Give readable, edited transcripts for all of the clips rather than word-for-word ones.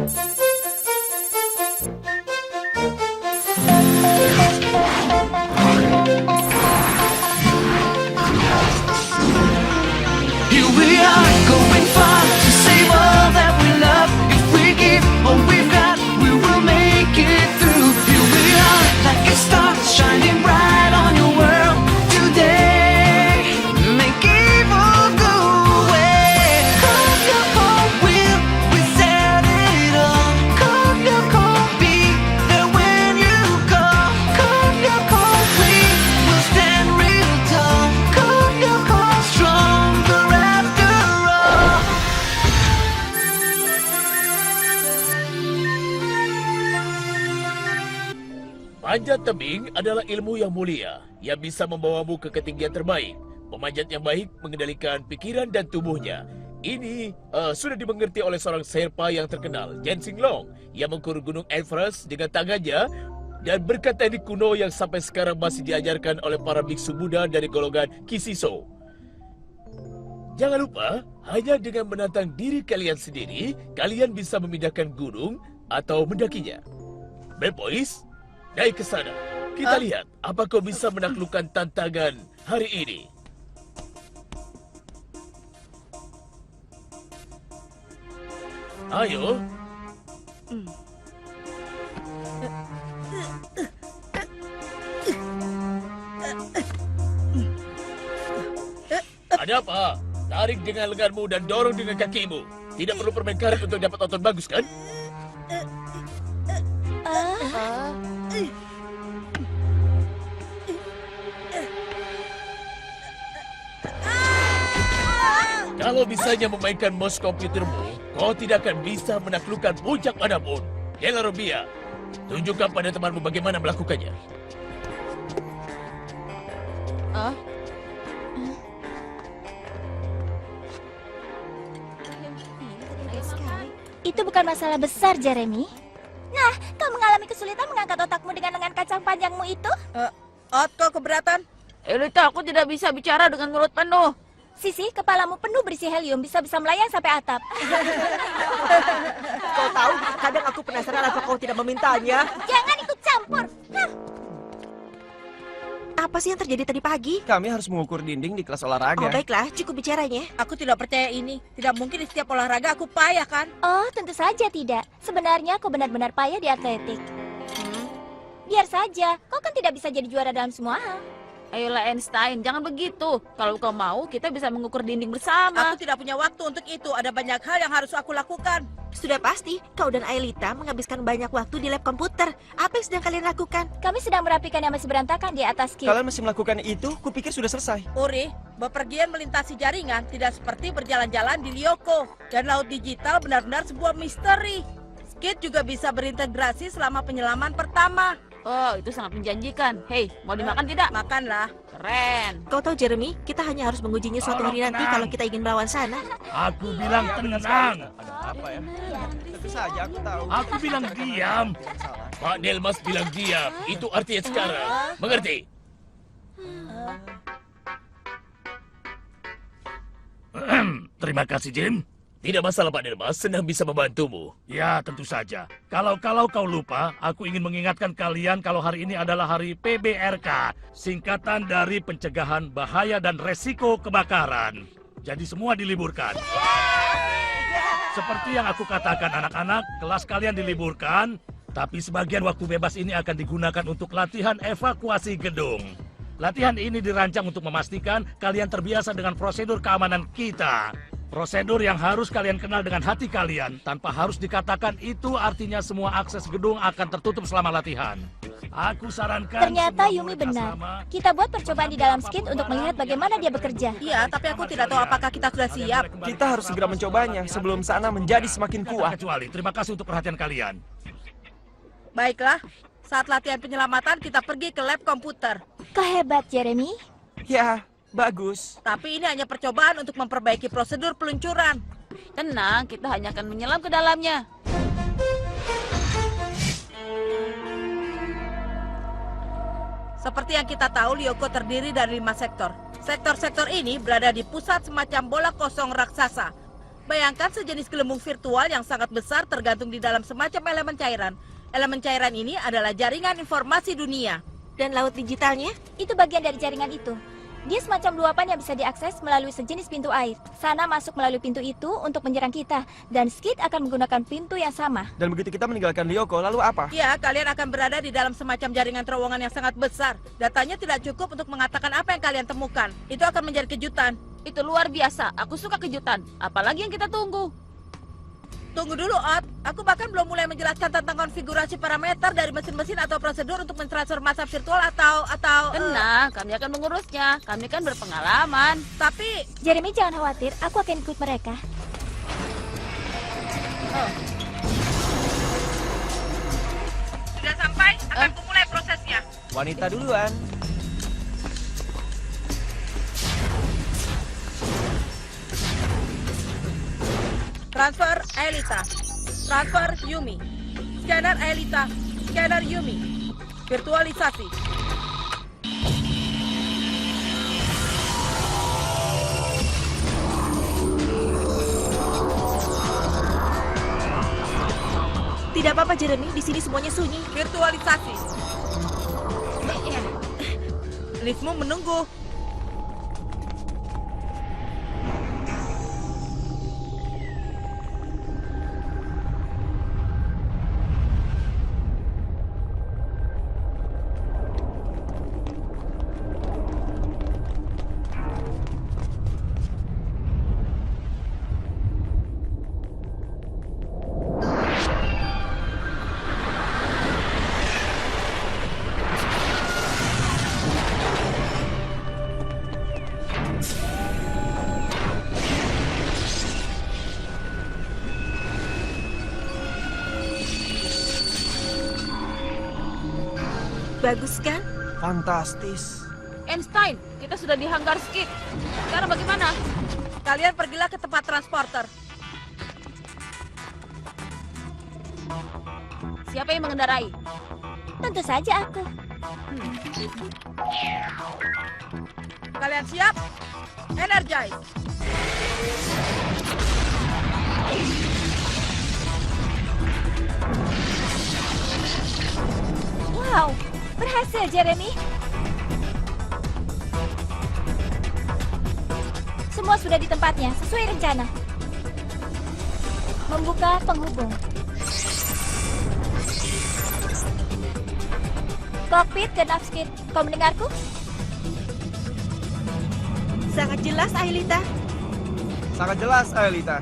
Here we are, going far to save all that we love. If we give all we've got, we will make it through. Here we are, like a star, shining bright on your world today. Make evil go away. Come your home, we set it all. Come your call, be there when you call. Come your call, we will stand real tall. Come your call, stronger after all. Panjat tebing adalah ilmu yang mulia yang bisa membawamu ke ketinggian terbaik. Pemanjat yang baik mengendalikan pikiran dan tubuhnya. Ini sudah dimengerti oleh seorang Sherpa yang terkenal, Jen Singlong, yang mengukur gunung Everest dengan tangannya dan berkat teknik kuno yang sampai sekarang masih diajarkan oleh para biksu Buddha dari golongan Kisiso. Jangan lupa, hanya dengan menantang diri kalian sendiri, kalian bisa memindahkan gunung atau mendakinya. Bad Boys, naik ke sana. Kita lihat apa kau bisa menaklukkan tantangan hari ini. Ayo. Ada apa? Tarik dengan lenganmu dan dorong dengan kakimu. Tidak perlu permain karet untuk dapat tonton bagus, kan? Kalau bisanya memainkan mouse komputermu, kau tidak akan bisa menaklukkan puncak manapun. Yela Robia, tunjukkan pada temanmu bagaimana melakukannya. Itu bukan masalah besar, Jeremy. Nah, kau mengalami kesulitan mengangkat otakmu dengan lengan kacang panjangmu itu? Kau keberatan? Elita, aku tidak bisa bicara dengan mulut penuh. Sisi, kepalamu penuh berisi helium, bisa-bisa melayang sampai atap. Kau tahu, kadang aku penasaran apa kau tidak memintanya. Jangan ikut campur. Apa sih yang terjadi tadi pagi? Kami harus mengukur dinding di kelas olahraga. Oh baiklah, cukup bicaranya. Aku tidak percaya ini. Tidak mungkin di setiap olahraga aku payah, kan? Oh, tentu saja tidak. Sebenarnya kau benar-benar payah di atletik. Biar saja, kau kan tidak bisa jadi juara dalam semua hal. Ayolah Einstein, jangan begitu. Kalau kau mau, kita bisa mengukur dinding bersama. Aku tidak punya waktu untuk itu. Ada banyak hal yang harus aku lakukan. Sudah pasti, kau dan Aelita menghabiskan banyak waktu di lab komputer. Apa yang sedang kalian lakukan? Kami sedang merapikan yang masih berantakan di atas kit. Kalian masih melakukan itu? Kupikir sudah selesai. Uri, bepergian melintasi jaringan tidak seperti berjalan-jalan di Lyoko. Dan laut digital benar-benar sebuah misteri. Skid juga bisa berintegrasi selama penyelaman pertama. Oh, itu sangat menjanjikan. Hei, mau dimakan tidak? Makanlah. Keren. Kau tahu Jeremy, kita hanya harus mengujinya suatu hari nanti kalau kita ingin melawan sana. Aku bilang tenang. Ada apa ya? Tentu saja aku tahu. Aku bilang diam. Pak Delmas bilang diam. Itu artinya sekarang. Mengerti? Terima kasih, Jim. Tidak masalah, Pak Delmas. Senang bisa membantumu. Ya, tentu saja. Kalau kau lupa, aku ingin mengingatkan kalian kalau hari ini adalah hari PBRK. Singkatan dari Pencegahan Bahaya dan Resiko Kebakaran. Jadi semua diliburkan. Seperti yang aku katakan, anak-anak, kelas kalian diliburkan. Tapi sebagian waktu bebas ini akan digunakan untuk latihan evakuasi gedung. Latihan ini dirancang untuk memastikan kalian terbiasa dengan prosedur keamanan kita. Prosedur yang harus kalian kenal dengan hati kalian. Tanpa harus dikatakan itu artinya semua akses gedung akan tertutup selama latihan. Aku sarankan... Ternyata Yumi benar. Kita buat percobaan di dalam skit untuk melihat bagaimana dia bekerja. Iya, tapi aku tidak tahu apakah kita sudah siap. Kita harus segera mencobanya sebelum sana menjadi semakin kuat. Kecuali, terima kasih untuk perhatian kalian. Baiklah, saat latihan penyelamatan kita pergi ke lab komputer. Kau hebat, Jeremy. Ya, bagus. Tapi ini hanya percobaan untuk memperbaiki prosedur peluncuran. Tenang, kita hanya akan menyelam ke dalamnya. Seperti yang kita tahu, Lyoko terdiri dari 5 sektor. Sektor-sektor ini berada di pusat semacam bola kosong raksasa. Bayangkan sejenis gelembung virtual yang sangat besar tergantung di dalam semacam elemen cairan. Elemen cairan ini adalah jaringan informasi dunia. Dan laut digitalnya? Itu bagian dari jaringan itu. Dia semacam luapan yang bisa diakses melalui sejenis pintu air. Sana masuk melalui pintu itu untuk menyerang kita. Dan Skid akan menggunakan pintu yang sama. Dan begitu kita meninggalkan Lyoko, lalu apa? Ya, kalian akan berada di dalam semacam jaringan terowongan yang sangat besar. Datanya tidak cukup untuk mengatakan apa yang kalian temukan. Itu akan menjadi kejutan. Itu luar biasa. Aku suka kejutan. Apalagi yang kita tunggu. Tunggu dulu, Ot. Aku bahkan belum mulai menjelaskan tentang konfigurasi parameter dari mesin-mesin atau prosedur untuk mentransfer massa virtual atau Tenang, kami akan mengurusnya. Kami kan berpengalaman. tapi Jeremy, jangan khawatir. Aku akan ikut mereka. sudah sampai, akan kumulai prosesnya. Wanita duluan. Transfer Aelita. Transfer Yumi. Scanner Aelita. Scanner Yumi. Virtualisasi. Tidak apa-apa, Jeremy. Di sini semuanya sunyi. Virtualisasi. Liftmu menunggu. Bagus kan? Fantastis. Einstein, kita sudah di hanggar Skid. Sekarang bagaimana? Kalian pergilah ke tempat transporter. Siapa yang mengendarai? Tentu saja aku. Kalian siap? Energize. Wow, berhasil, Jeremy. Semua sudah di tempatnya, sesuai rencana. Membuka penghubung. Kokpit ke nav Skid. Kau mendengarku? Sangat jelas, Aelita. Sangat jelas, Aelita.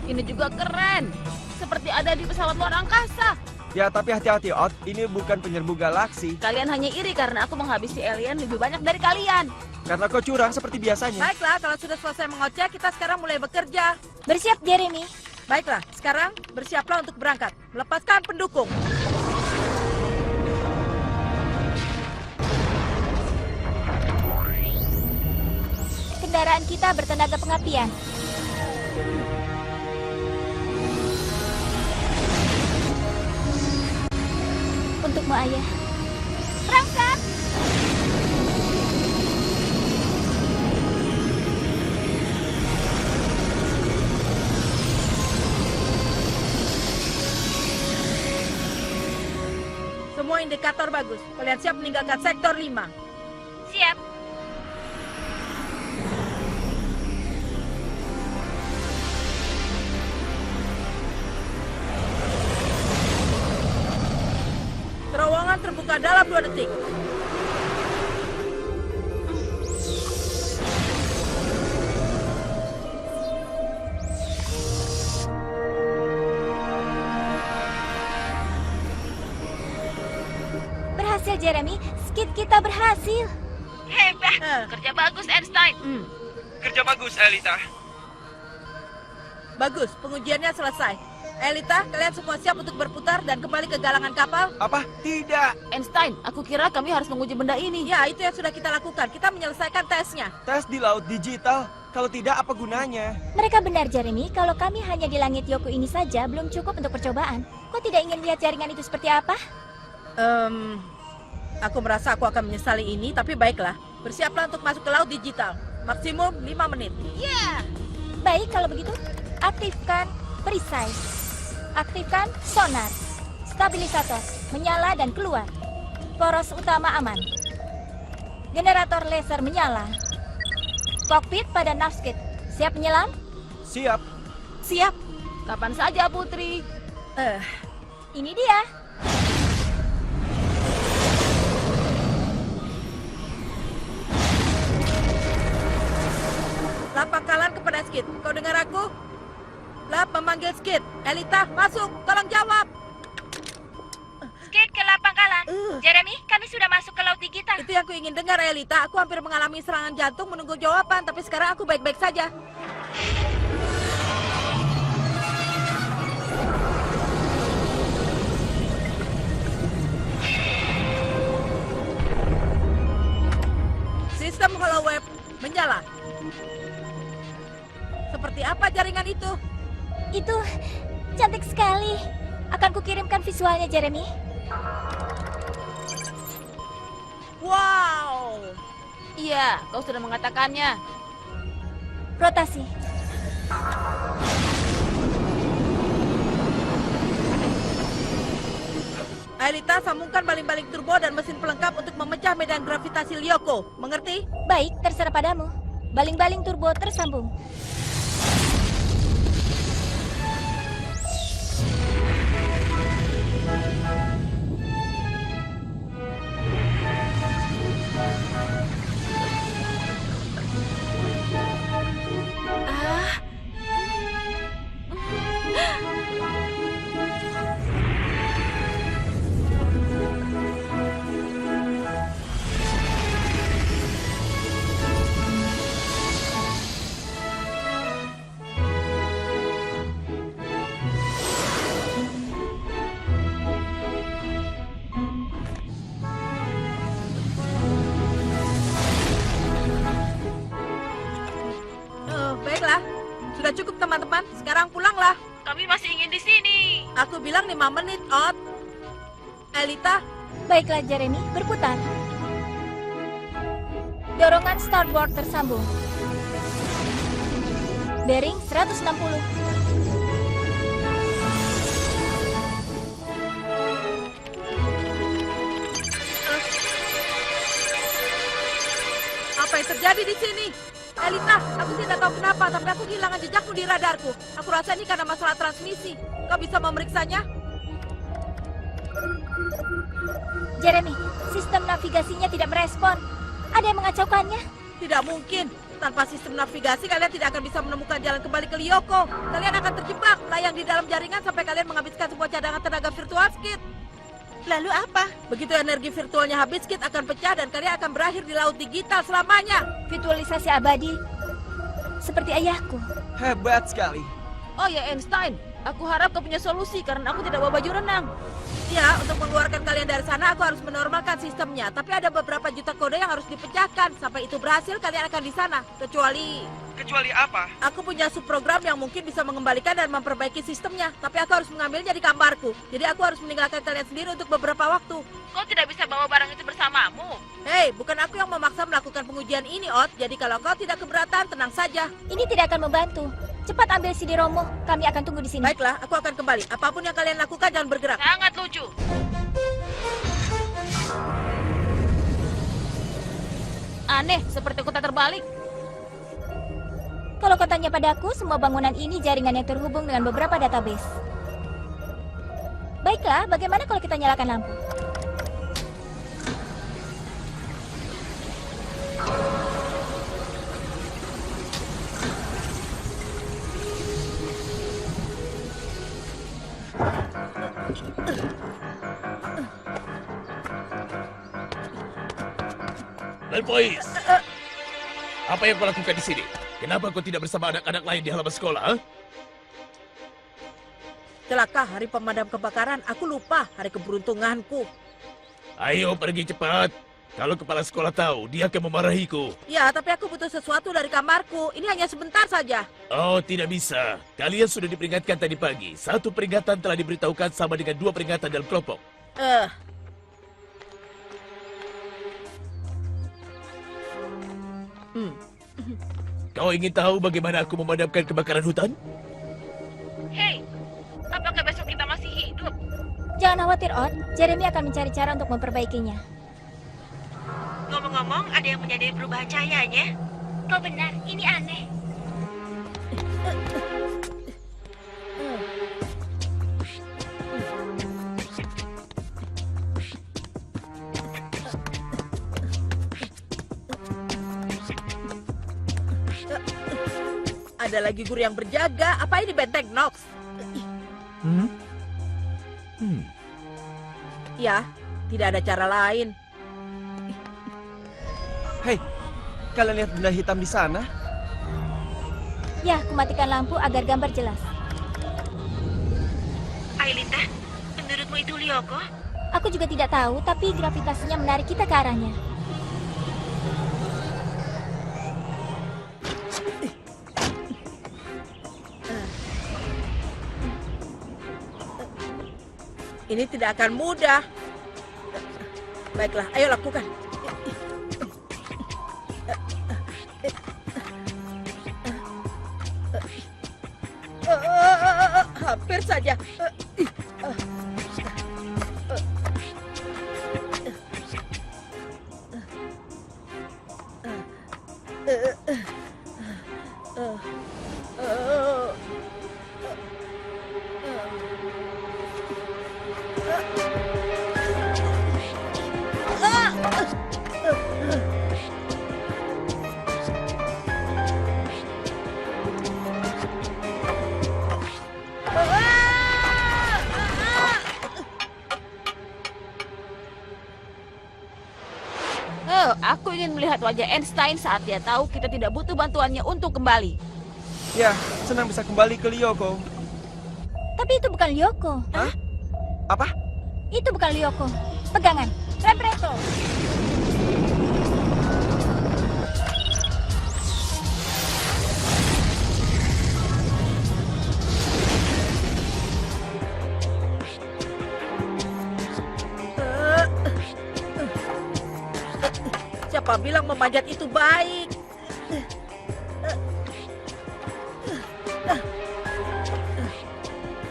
Ini juga keren. Seperti ada di pesawat luar angkasa. Ya, tapi hati-hati, Ot. Ini bukan penyerbu galaksi. Kalian hanya iri karena aku menghabisi alien lebih banyak dari kalian. Karena kau curang seperti biasanya. Baiklah, kalau sudah selesai mengoceh, kita sekarang mulai bekerja. Bersiap, Jeremy. Baiklah, sekarang bersiaplah untuk berangkat. Melepaskan pendukung. Kendaraan kita bertenaga pengapian. Untukmu, Ayah. Berangkat! Semua indikator bagus. Kalian siap meninggalkan sektor 5. Siap. Terowongan terbuka dalam 2 detik. Berhasil, Jeremy. Skid kita berhasil. Hebat. Kerja bagus, Einstein. Kerja bagus, Aelita. Bagus, pengujiannya selesai. Aelita, kalian semua siap untuk berputar dan kembali ke galangan kapal? Apa? Tidak. Einstein, aku kira kami harus menguji benda ini. Ya, itu yang sudah kita lakukan. Kita menyelesaikan tesnya. Tes di laut digital. Kalau tidak, apa gunanya? Mereka benar, Jeremy. Kalau kami hanya di langit Yoku ini saja, belum cukup untuk percobaan. Kau tidak ingin lihat jaringan itu seperti apa? Aku merasa aku akan menyesali ini, tapi baiklah. Bersiaplah untuk masuk ke laut digital. Maksimum 5 menit. Baik, kalau begitu. Aktifkan perisai. Aktifkan sonar. Stabilisator menyala dan keluar. Poros utama aman. Generator laser menyala. Kokpit pada Navskit. Siap menyelam? Siap. Siap. Kapan saja, Putri? Ini dia. Lap pangkalan kepada Skid. Kau dengar aku? Lap memanggil Skid. Elita, masuk. Tolong jawab. Skid ke lap pangkalan. Jeremy, kami sudah masuk ke laut digital. Itu yang aku ingin dengar, Elita. Aku hampir mengalami serangan jantung menunggu jawaban, tapi sekarang aku baik-baik saja. Sistem HoloWeb menyala. Seperti apa jaringan itu? Itu cantik sekali. Akan kukirimkan visualnya, Jeremy. Wow. Iya, kau sudah mengatakannya. Rotasi. Elita, sambungkan baling-baling turbo dan mesin pelengkap untuk memecah medan gravitasi Lyoko. Mengerti? Baik, terserah padamu. Baling-baling turbo tersambung. Baiklah. Sudah cukup, teman-teman. Sekarang pulanglah. Kami masih ingin di sini. Aku bilang 5 menit, Ot. Elita, Baiklah, Jeremy, berputar. Dorongan starboard tersambung. Bearing 160. apa yang terjadi di sini? Elita, aku tidak tahu kenapa, tapi aku kehilangan jejakmu di radarku. Aku rasa ini karena masalah transmisi. Kau bisa memeriksanya? Jeremy, sistem navigasinya tidak merespon. Ada yang mengacaukannya? Tidak mungkin. Tanpa sistem navigasi, kalian tidak akan bisa menemukan jalan kembali ke Lyoko. Kalian akan terjebak, melayang di dalam jaringan sampai kalian menghabiskan semua cadangan tenaga virtual Skid. Lalu apa? Begitu energi virtualnya habis, Skid akan pecah dan kalian akan berakhir di laut digital selamanya. Virtualisasi abadi. Seperti ayahku. Hebat sekali. Oh ya, Einstein. Aku harap kau punya solusi karena aku tidak bawa baju renang. Ya, untuk mengeluarkan kalian dari sana, aku harus menormalkan sistemnya. Tapi ada beberapa juta kode yang harus dipecahkan. Sampai itu berhasil, kalian akan di sana. Kecuali apa? aku punya subprogram yang mungkin bisa mengembalikan dan memperbaiki sistemnya. Tapi aku harus mengambilnya di kamarku. Jadi aku harus meninggalkan kalian sendiri untuk beberapa waktu. Kau tidak bisa bawa barang itu bersamamu. Hei, bukan aku yang memaksa melakukan pengujian ini, Ot. Jadi kalau kau tidak keberatan, tenang saja. Ini tidak akan membantu. Cepat ambil CD-ROM-mu. Kami akan tunggu di sini. Baiklah, aku akan kembali. Apapun yang kalian lakukan, jangan bergerak. Sangat lucu. Aneh, seperti kota terbalik. Kalau kau tanya padaku, semua bangunan ini jaringan yang terhubung dengan beberapa database. Baiklah, bagaimana kalau kita nyalakan lampu? Lempois, apa yang kau lakukan di sini? Kenapa kau tidak bersama anak-anak lain di halaman sekolah? Ha? Celaka, hari pemadam kebakaran. Aku lupa hari keberuntunganku. Ayo pergi cepat. Kalau kepala sekolah tahu, dia akan memarahiku. Ya, tapi aku butuh sesuatu dari kamarku. Ini hanya sebentar saja. Oh, tidak bisa. Kalian sudah diperingatkan tadi pagi. Satu peringatan telah diberitahukan sama dengan 2 peringatan dalam kelompok. Kau ingin tahu bagaimana aku memadamkan kebakaran hutan? Hei, apakah besok kita masih hidup? Jangan khawatir, Odd. Jeremy akan mencari cara untuk memperbaikinya. Ngomong-ngomong, ada yang menyadari perubahan cahayanya? Kau benar, ini aneh. Ada lagi guru yang berjaga. Apa ini benteng Nox? Ya, tidak ada cara lain. Hei, kalian lihat benda hitam di sana? Ya, kumatikan lampu agar gambar jelas. Aelita, menurutmu itu Lyoko? Aku juga tidak tahu, tapi gravitasinya menarik kita ke arahnya. Ini tidak akan mudah. Baiklah, ayo lakukan. Hampir saja. Aku ingin melihat wajah Einstein saat dia tahu kita tidak butuh bantuannya untuk kembali. Ya, senang bisa kembali ke Lyoko. Tapi itu bukan Lyoko. Hah? Apa? Itu bukan Lyoko. Pegangan. Rempreto. Siapa bilang memanjat itu baik?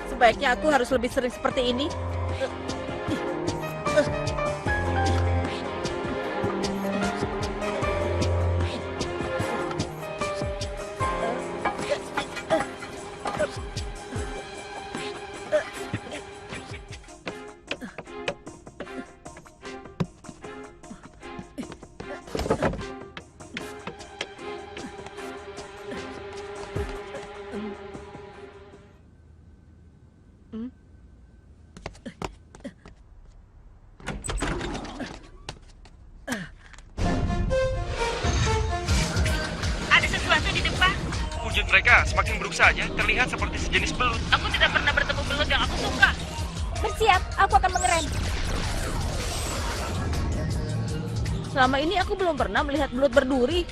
Sebaiknya aku harus lebih sering seperti ini. Ada sesuatu di depan. Wujud mereka semakin buruk saja, terlihat seperti sejenis belut. Aku tidak pernah bertemu belut yang aku suka. Bersiap, aku akan mengerem. Selama ini aku belum pernah melihat belut berduri.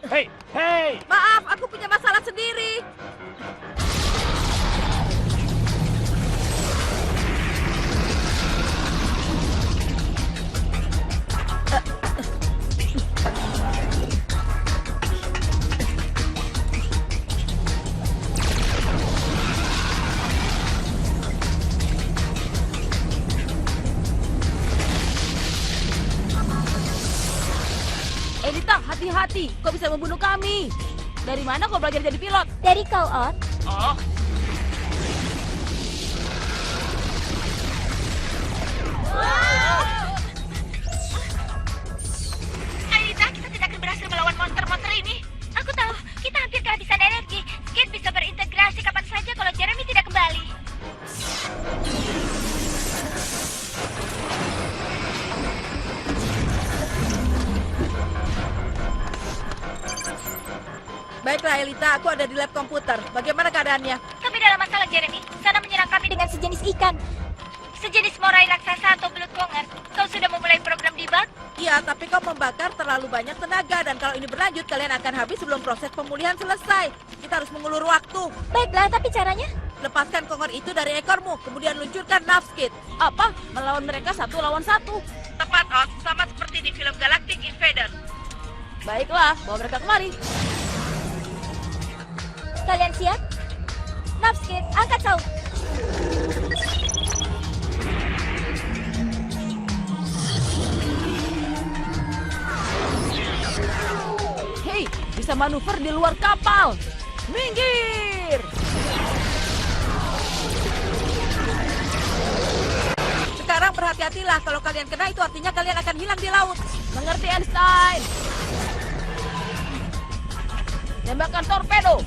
Hei! Maaf, aku punya masalah sendiri. Elita, hati-hati. Kau bisa membunuh kami. Dari mana kau belajar jadi pilot? Dari kau, Odd. Oh, Aelita, kita tidak akan berhasil melawan monster-monster ini. Aku tahu, kita hampir kehabisan energi. Skid bisa berintegrasi kapan saja kalau Jeremy tidak kembali. Baiklah, Elita, aku ada di lab komputer. Bagaimana keadaannya? Kami dalam masalah, Jeremy. Sana menyerang kami dengan sejenis ikan. Sejenis morai raksasa atau belut konger. Kau sudah memulai program debug? Iya, tapi kau membakar terlalu banyak tenaga. Dan kalau ini berlanjut, kalian akan habis sebelum proses pemulihan selesai. Kita harus mengulur waktu. Baiklah, tapi caranya? Lepaskan konger itu dari ekormu, kemudian luncurkan Navskid. apa? Melawan mereka 1 lawan 1. Tepat, Oz. Sama seperti di film Galactic Invader. Baiklah, bawa mereka kemari. Kalian siap? Napskit, angkat saut. Hei, bisa manuver di luar kapal. Minggir! Sekarang berhati-hatilah, kalau kalian kena itu artinya kalian akan hilang di laut. Mengerti, Einstein? Tembakan torpedo.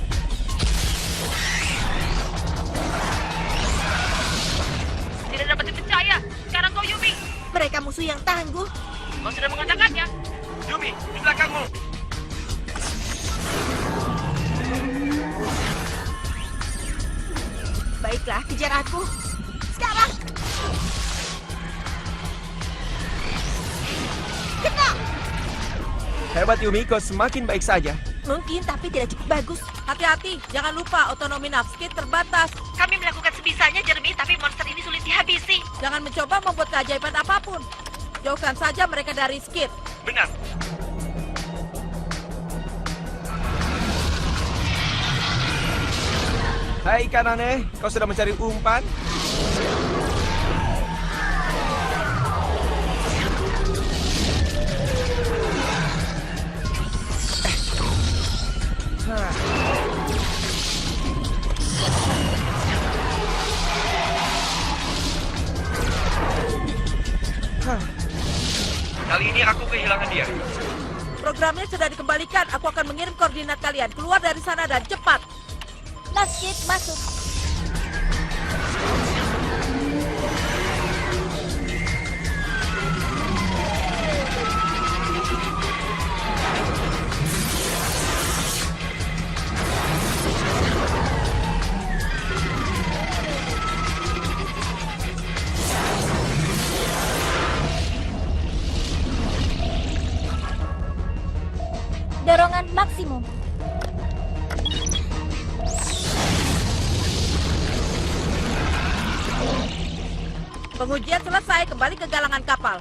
Tidak dapat dipercaya. Sekarang kau, Yumi. Mereka musuh yang tangguh. Kau sudah mengatakannya. Yumi, di belakangmu. Baiklah, kejar aku. Sekarang. Kena! Hebat Yumi, kau semakin baik saja. Mungkin, tapi tidak cukup bagus. Hati-hati, jangan lupa otonomi Napskit terbatas. Kami melakukan sebisanya, Jeremy, tapi monster ini sulit dihabisi. Jangan mencoba membuat keajaiban apapun. Jauhkan saja mereka dari Skid. Benar. Hai Kanane, kau sudah mencari umpan? Kali ini aku kehilangan dia. Programnya sudah dikembalikan. Aku akan mengirim koordinat kalian. Keluar dari sana dan cepat. Napskit, masuk. Dorongan maksimum. Pengujian selesai. Kembali ke galangan kapal.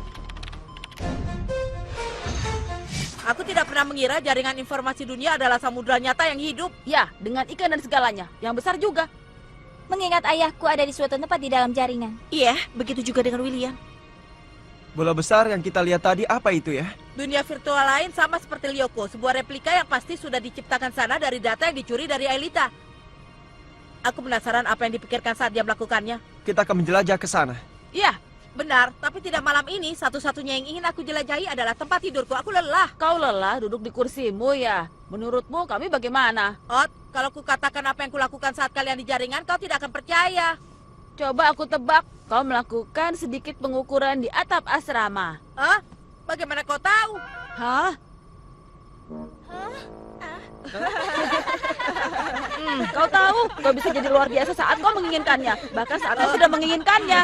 Aku tidak pernah mengira jaringan informasi dunia adalah samudera nyata yang hidup. Ya, dengan ikan dan segalanya. Yang besar juga. Mengingat ayahku ada di suatu tempat di dalam jaringan. Iya, begitu juga dengan William. Bola besar yang kita lihat tadi apa itu ya? Dunia virtual lain sama seperti Lyoko. Sebuah replika yang pasti sudah diciptakan sana dari data yang dicuri dari Aelita. Aku penasaran apa yang dipikirkan saat dia melakukannya. Kita akan menjelajah ke sana. Ya, benar. Tapi tidak malam ini. Satu-satunya yang ingin aku jelajahi adalah tempat tidurku. Aku lelah. Kau lelah duduk di kursimu ya. Menurutmu kami bagaimana? Ot, kalau kukatakan apa yang kulakukan saat kalian di jaringan, kau tidak akan percaya. Coba aku tebak, kau melakukan sedikit pengukuran di atap asrama. Hah? Bagaimana kau tahu? Hah? Kau tahu, kau bisa jadi luar biasa saat kau menginginkannya. Bahkan saat kau sudah menginginkannya.